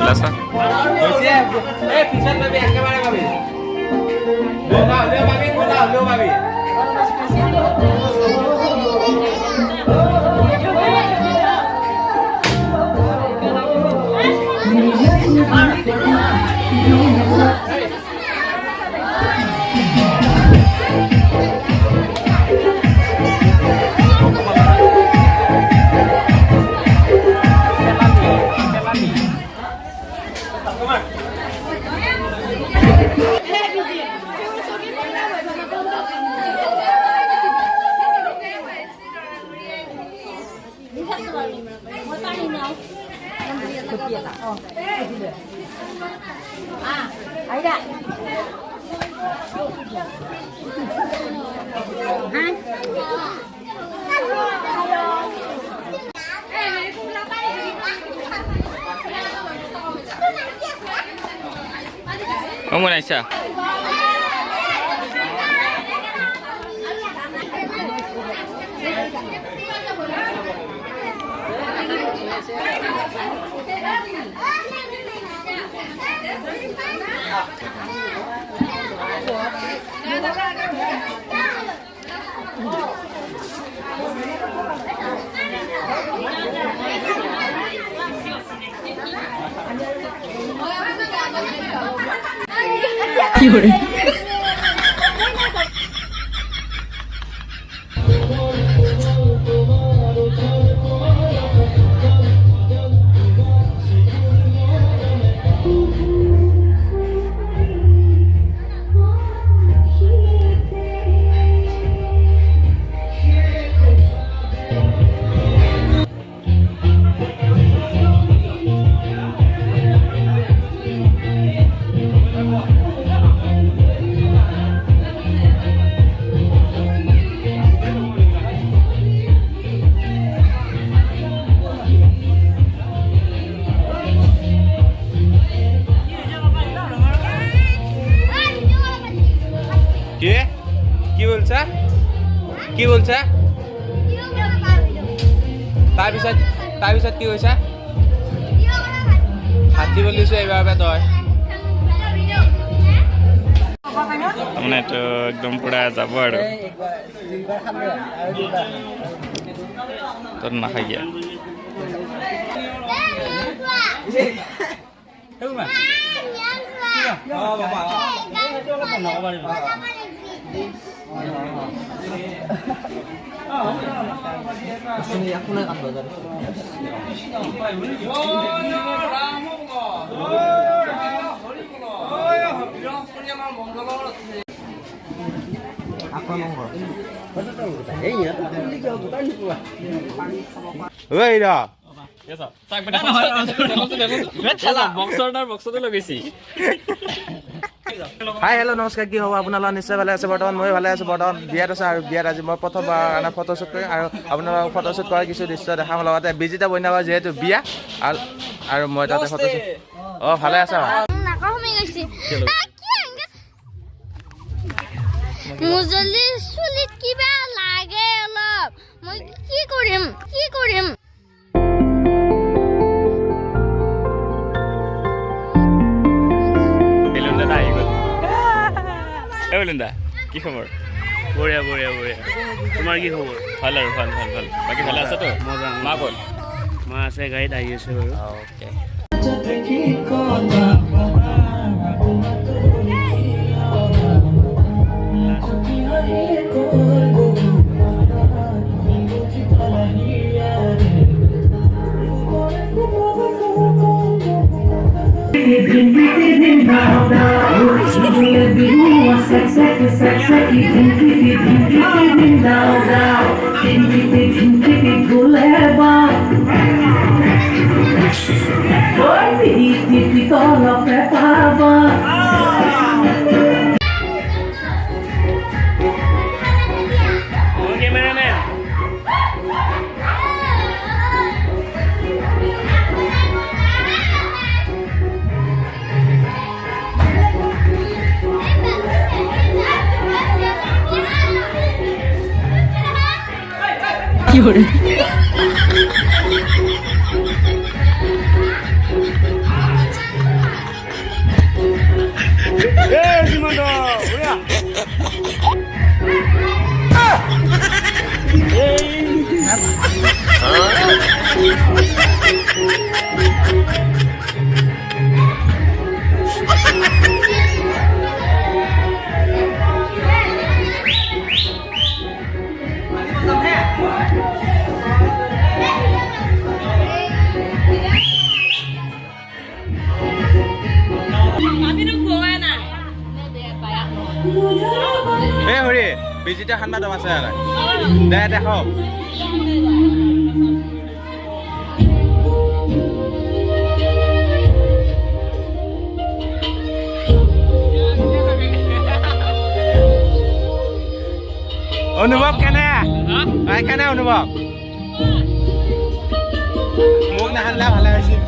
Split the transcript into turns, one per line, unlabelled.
Selasa.
Pisan babi, ke mana babi? Dua babi.
Kamu Aisyah? কি বলছা তাৰপিছত কি কৈছা হাতী বলিছো এইবাৰ তই মানে তো একদম পুৰা যাব আৰু তোৰ নাখাই গিয়া হাই হেল্ল' নমস্কাৰ কি হ'ব আপোনালোক নিশ্চয় ভালে আছে বৰ্তমান মই ভালে আছোঁ বৰ্তমান বিয়াত আছে আৰু বিয়াত আজি মই প্ৰথমবাৰ ফটোশ্বুট কৰিম আৰু আপোনালোকক ফটোশ্বুট কৰাৰ কিছু দৃশ্য দেখাম লগতে বিজিতা বন্যাবাৰ যিহেতু বিয়া আৰু মই তাতে ফটোশ্বুট ভালে আছা
মুজলি চুলিত কিবা লাগে অলপ মই কি কৰিম
কি খবৰ বঢ়িয়া তোমাৰ কি খবৰ ভাল আৰু ভাল বাকী ভালে আছা তো মজা মা গ'ল মা আছে গাড়ীত আহি আছে বাৰু অ'কে বিজিতা খান মাদম আছে দে দেখো অনুভৱ কেনে কেনে অনুভৱ মোক নাহানিলে ভালে হৈছিল